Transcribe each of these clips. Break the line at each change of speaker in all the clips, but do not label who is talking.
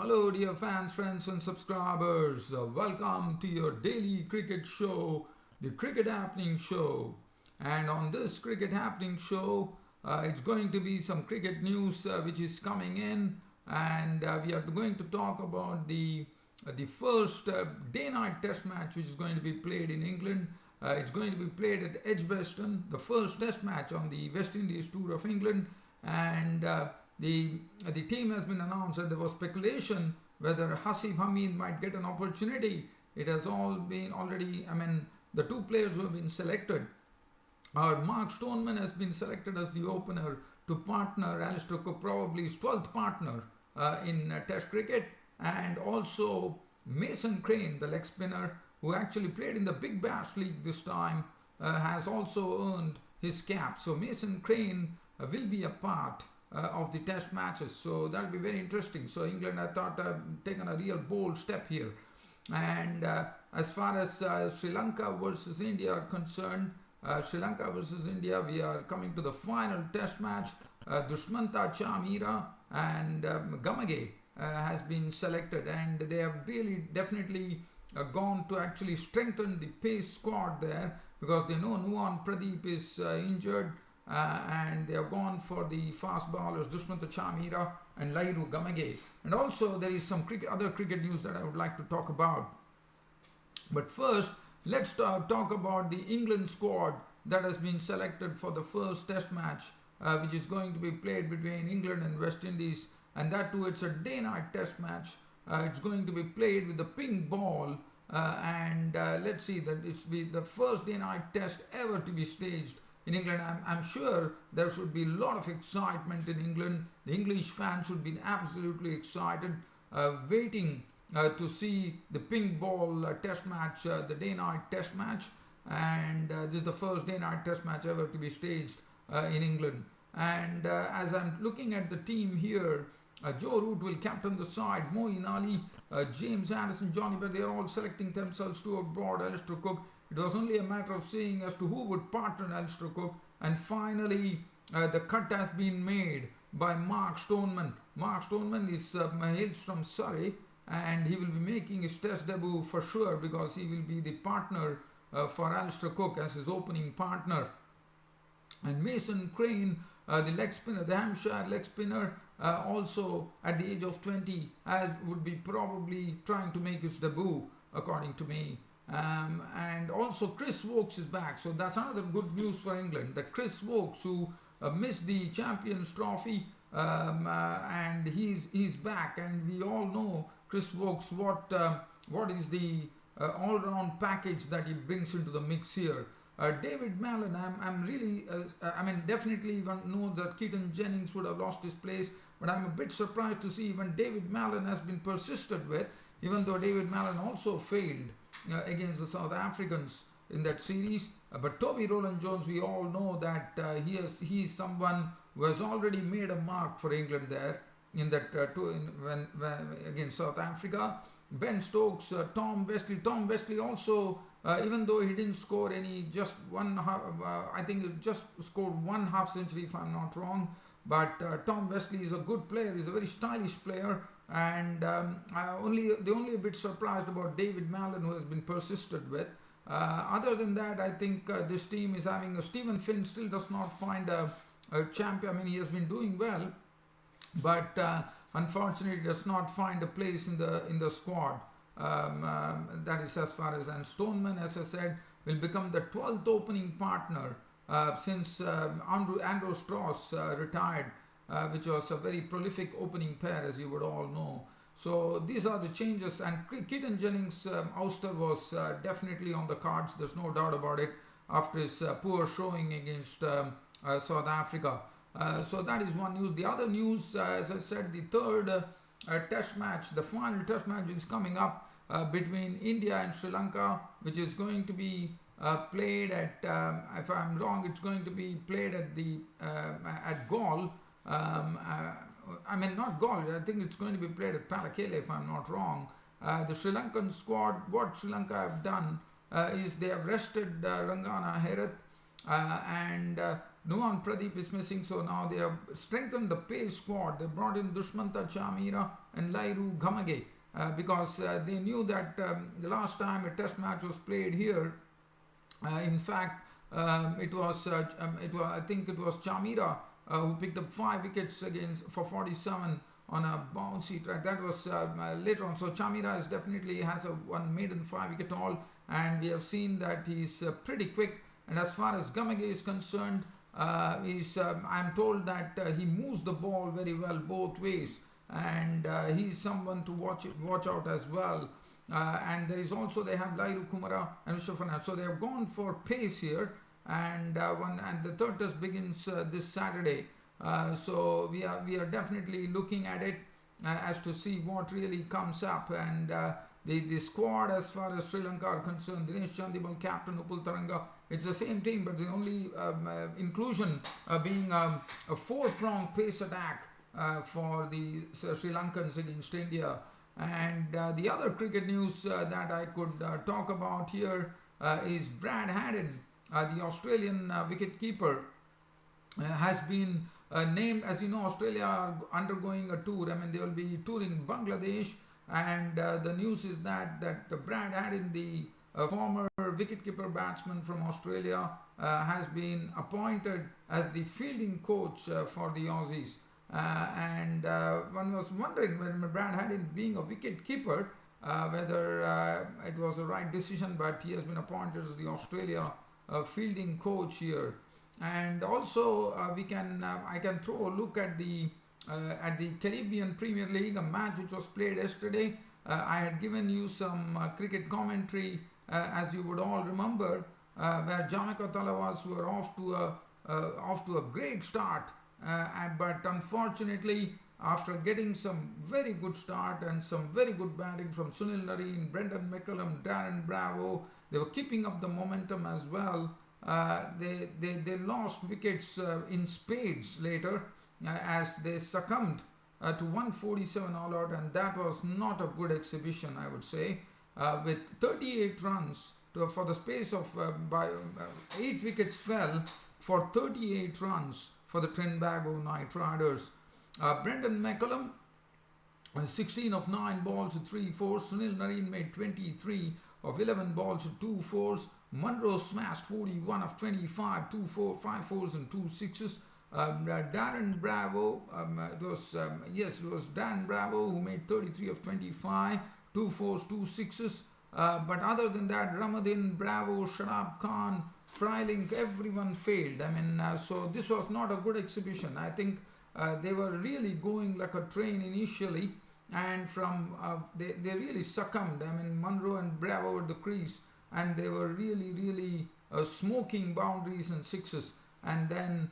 Hello, dear fans, friends, and subscribers. Welcome to your daily cricket show, the Cricket Happening Show. And on this Cricket Happening Show, it's going to be some cricket news which is coming in, and we are going to talk about the first day-night Test match which is going to be played in England. It's going to be played at Edgbaston, the first Test match on the West Indies tour of England, and the team has been announced, and there was speculation whether Hasib Hamid might get an opportunity. It has all been already, the two players who have been selected are Mark Stoneman has been selected as the opener to partner Alistair Cook, probably his 12th partner in Test cricket, and also Mason Crane, the leg spinner, who actually played in the Big Bash League this time, has also earned his cap. So Mason Crane will be a part of the Test matches, so that'll be very interesting. So England, I thought, have taken a real bold step here. And as far as Sri Lanka versus India are concerned, Sri Lanka versus India, we are coming to the final Test match. Dushmanta Chamira and Gamage has been selected, and they have really definitely gone to actually strengthen the pace squad there, because they know Nuwan Pradeep is injured. And they have gone for the fast bowlers Dushmanta Chamira and Lairu Gamage. And also there is some other cricket news that I would like to talk about. But first, let's talk about the England squad that has been selected for the first Test match, which is going to be played between England and West Indies. And that too, it's a day-night Test match. It's going to be played with the pink ball. And let's see, that it's be the first day-night Test ever to be staged in England. I'm sure there should be a lot of excitement in England. The English fans should be absolutely excited, waiting to see the pink ball Test match, the day-night Test match. And this is the first day-night Test match ever to be staged in England. And as I'm looking at the team here, Joe Root will captain the side, Moeen Ali, James Anderson, Johnny Bell, they are all selecting themselves to abroad, Alistair Cook. It was only a matter of seeing as to who would partner Alistair Cook, and finally the cut has been made by Mark Stoneman. Mark Stoneman hails from Surrey, and he will be making his Test debut for sure, because he will be the partner for Alistair Cook as his opening partner. And Mason Crane, the leg spinner, the Hampshire leg spinner, also at the age of 20, would be probably trying to make his debut, according to me. And also Chris Woakes is back, so that's another good news for England, that Chris Woakes, who missed the Champions Trophy, and he's back, and we all know Chris Woakes, what is the all-round package that he brings into the mix here. David Mallon, I'm really, definitely know that Keaton Jennings would have lost his place, but I'm a bit surprised to see even David Mallon has been persisted with, even though David Mallon also failed against the South Africans in that series. But Toby Rowland-Jones, we all know that he is someone who has already made a mark for England there in that when against South Africa. Ben Stokes, Tom Westley also, even though he didn't score any, just one half, I think he just scored one half century if I'm not wrong. But Tom Westley is a good player, he's a very stylish player, and they're only a bit surprised about David Mallon, who has been persisted with. Other than that, I think this team is having Stephen Finn still does not find a champion. He has been doing well, but unfortunately does not find a place in the squad. That is as far as, and Stoneman, as I said, will become the 12th opening partner since Andrew Strauss retired, which was a very prolific opening pair, as you would all know. So these are the changes, and Keaton Jennings' ouster was definitely on the cards, there's no doubt about it, after his poor showing against South Africa. So that is one news. The other news, as I said, the third Test match, the final Test match is coming up between India and Sri Lanka, which is going to be played at, if I'm wrong, it's going to be played at Galle. Not Galle, I think it's going to be played at Palakele, if I'm not wrong. The Sri Lankan squad, what Sri Lanka have done is they have rested Rangana Herath, and Nuwan Pradeep is missing, so now they have strengthened the pace squad. They brought in Dushmanta Chamira and Lairu Gamage because they knew that the last time a test match was played here, in fact, it was I think it was Chamira who picked up 5 wickets against for 47 on a bouncy track. That was later on. So Chamira is definitely has a one maiden 5 wicket haul, and we have seen that he's pretty quick. And as far as Gamage is concerned, I'm told that he moves the ball very well both ways, and he's someone to watch out as well. And there is also, they have Lairu Kumara and Vishwanath. So they have gone for pace here, and the third test begins this Saturday. So we are definitely looking at it as to see what really comes up. And the squad, as far as Sri Lanka are concerned, Dinesh Chandimal, captain, Upul Taranga, it's the same team, but the only inclusion being a 4-pronged pace attack for the Sri Lankans against India. And the other cricket news that I could talk about here is Brad Haddin, the Australian wicket-keeper, has been named. As you know, Australia are undergoing a tour. I mean, they will be touring Bangladesh, and the news is that Brad Haddin, the former wicketkeeper batsman from Australia, has been appointed as the fielding coach for the Aussies. And one was wondering, when Brad Haddin being a wicket keeper, whether it was the right decision, but he has been appointed as the Australia fielding coach here. And also I can throw a look at the Caribbean Premier League, a match which was played yesterday. I had given you some cricket commentary, as you would all remember, where Jamaica Talawas were off to a great start. But unfortunately, after getting some very good start and some very good batting from Sunil Narine, Brendan McCullum, Darren Bravo, they were keeping up the momentum as well. They lost wickets in spades later as they succumbed to 147 all out, and that was not a good exhibition, I would say. With 38 runs for the space of 8 wickets fell for 38 runs for the Trinbago Knight Riders. Brendan McCullum, 16 of 9 balls with 3 fours. Sunil Narine made 23 of 11 balls with 2 fours. Munro smashed 41 of 25, 5 fours and 2 sixes. Darren Bravo, it was Darren Bravo who made 33 of 25, 2 fours, 2 sixes. But other than that, Ramadhin, Bravo, Sharab Khan, Freilink, everyone failed. I mean, so this was not a good exhibition. I think they were really going like a train initially, and from they really succumbed. I mean, Munro and Bravo at the crease, and they were really smoking boundaries and sixes. And then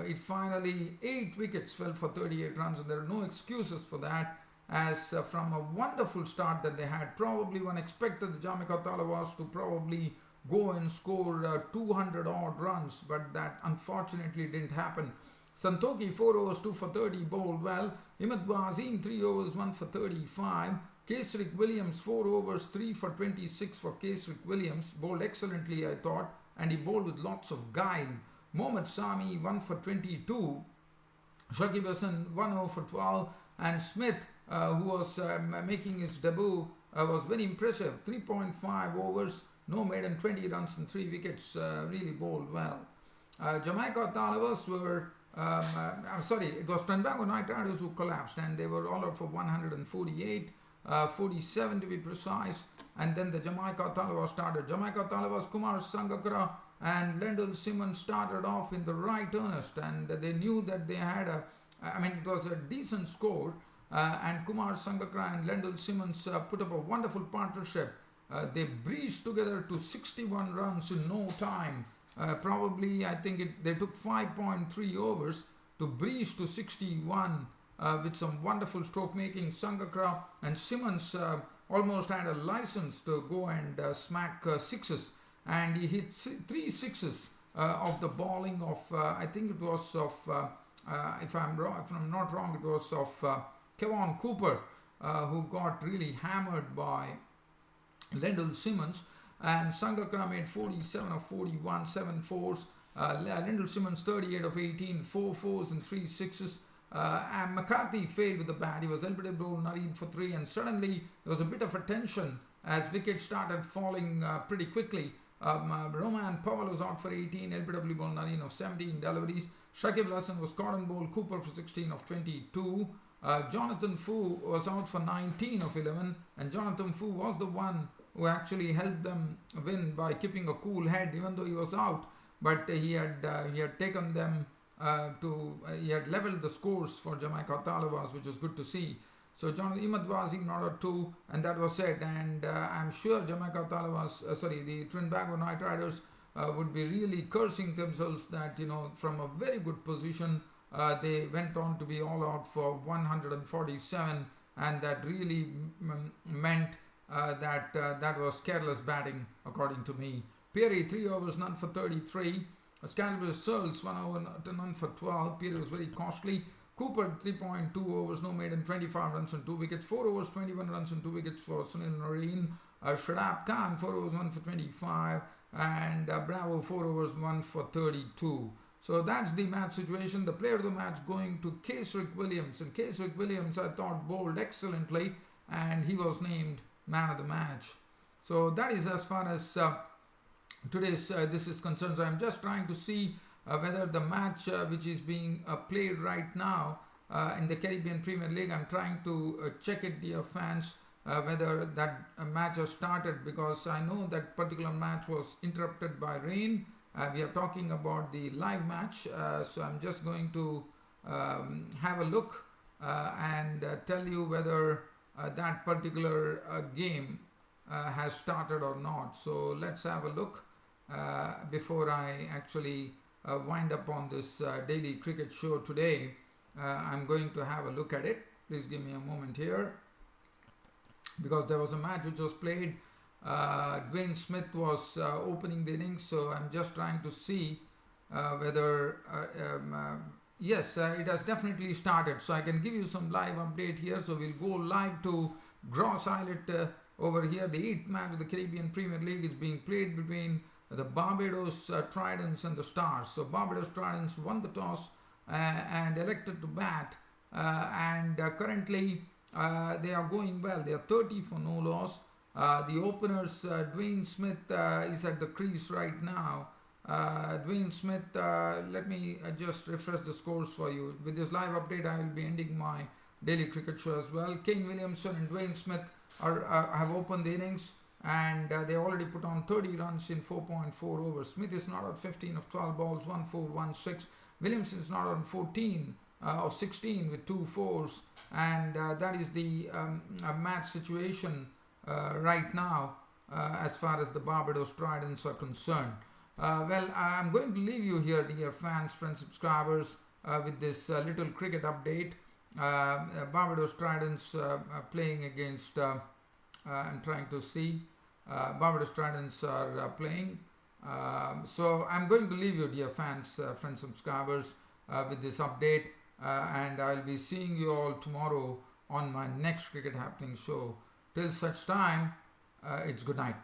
it finally 8 wickets fell for 38 runs, and there are no excuses for that. As from a wonderful start that they had, probably one expected the Jamaica Talawas to probably go and score 200 odd runs, but that unfortunately didn't happen. Santoki 4 overs 2 for 30 bowled well. Imad Wazim 3 overs 1 for 35. Kesrick Williams 4 overs 3 for 26 for Kesrick Williams, bowled excellently, I thought, and he bowled with lots of guile. Mohammad Sami 1 for 22. Shakib Hassan 1 over for 12, and Smith, who was making his debut, was very impressive. 3.5 overs, no maiden, 20 runs and 3 wickets, really bowled well. Jamaica Talawas were, it was Trinbago Knight Riders who collapsed, and they were all out for 148, 47 to be precise. And then the Jamaica Talawas started. Jamaica Talawas, Kumar Sangakkara and Lendl Simmons started off in the right earnest, and they knew that they had it was a decent score. And Kumar Sangakkara and Lendl Simmons put up a wonderful partnership. They breezed together to 61 runs in no time. Probably, I think they took 5.3 overs to breeze to 61 with some wonderful stroke making. Sangakkara and Simmons almost had a license to go and smack sixes, and he hit 3 sixes of the bowling of I think it was of if I'm not wrong, it was of Kevon Cooper, who got really hammered by Lendl Simmons. And Sangakkara made 47 of 41, 7 fours. Lyndall Simmons 38 of 18, 4 fours and 3 sixes. And McCarthy failed with the bat. He was LBW Nareen for 3, and suddenly there was a bit of a tension as wickets started falling pretty quickly. Roman Powell was out for 18, LBW Nareen of 17 deliveries. Shakib Hassan was caught on ball, Cooper for 16 of 22. Jonathan Fu was out for 19 of 11, and Jonathan Fu was the one who actually helped them win by keeping a cool head even though he was out. But he had taken them he had leveled the scores for Jamaica Talabas, which is good to see. So Jonathan Imad Wasim not out 2, and that was it. And I'm sure Jamaica Talabas, the Trinbago Knight Riders would be really cursing themselves that, from a very good position, they went on to be all out for 147, and that really meant that was careless batting, according to me. Peary 3 overs, none for 33. Scalable Searles 1 over, none for 12. Peary was very costly. Cooper 3.2 overs, no maiden, 25 runs and 2 wickets. 4 overs, 21 runs and 2 wickets for Sunil Nareen. Shadab Khan 4 overs, 1 for 25. And Bravo 4 overs, 1 for 32. So that's the match situation. The player of the match going to Kesrick Williams. And Kesrick Williams, I thought, bowled excellently, and he was named man of the match. So that is as far as today's this is concerned. So I'm just trying to see whether the match which is being played right now in the Caribbean Premier League, I'm trying to check it, dear fans, whether that match has started, because I know that particular match was interrupted by rain. We are talking about the live match, so I'm just going to have a look and tell you whether that particular game has started or not. So let's have a look before I actually wind up on this daily cricket show today. I'm going to have a look at it. Please give me a moment here, because there was a match which was played. Dwayne Smith was opening the innings, so I'm just trying to see whether yes, it has definitely started. So I can give you some live update here. So we'll go live to Gross Islet over here. The 8th match of the Caribbean Premier League is being played between the Barbados Tridents and the Stars. So Barbados Tridents won the toss and elected to bat, and currently they are going well. They are 30 for no loss. The openers, Dwayne Smith is at the crease right now. Dwayne Smith, let me just refresh the scores for you. With this live update, I will be ending my daily cricket show as well. Kane Williamson and Dwayne Smith have opened the innings, and they already put on 30 runs in 4.4 overs. Smith is not out 15 of 12 balls, 1 4, 1 6. Williamson is not on 14 of 16 with 2 fours, and that is the match situation right now as far as the Barbados Tridents are concerned. Well, I'm going to leave you here, dear fans, friends, subscribers, with this little cricket update. Barbados Tridents playing against, I'm trying to see, Barbados Tridents are playing. So I'm going to leave you, dear fans, friends, subscribers, with this update, and I'll be seeing you all tomorrow on my next Cricket Happening show. Till such time, it's good night.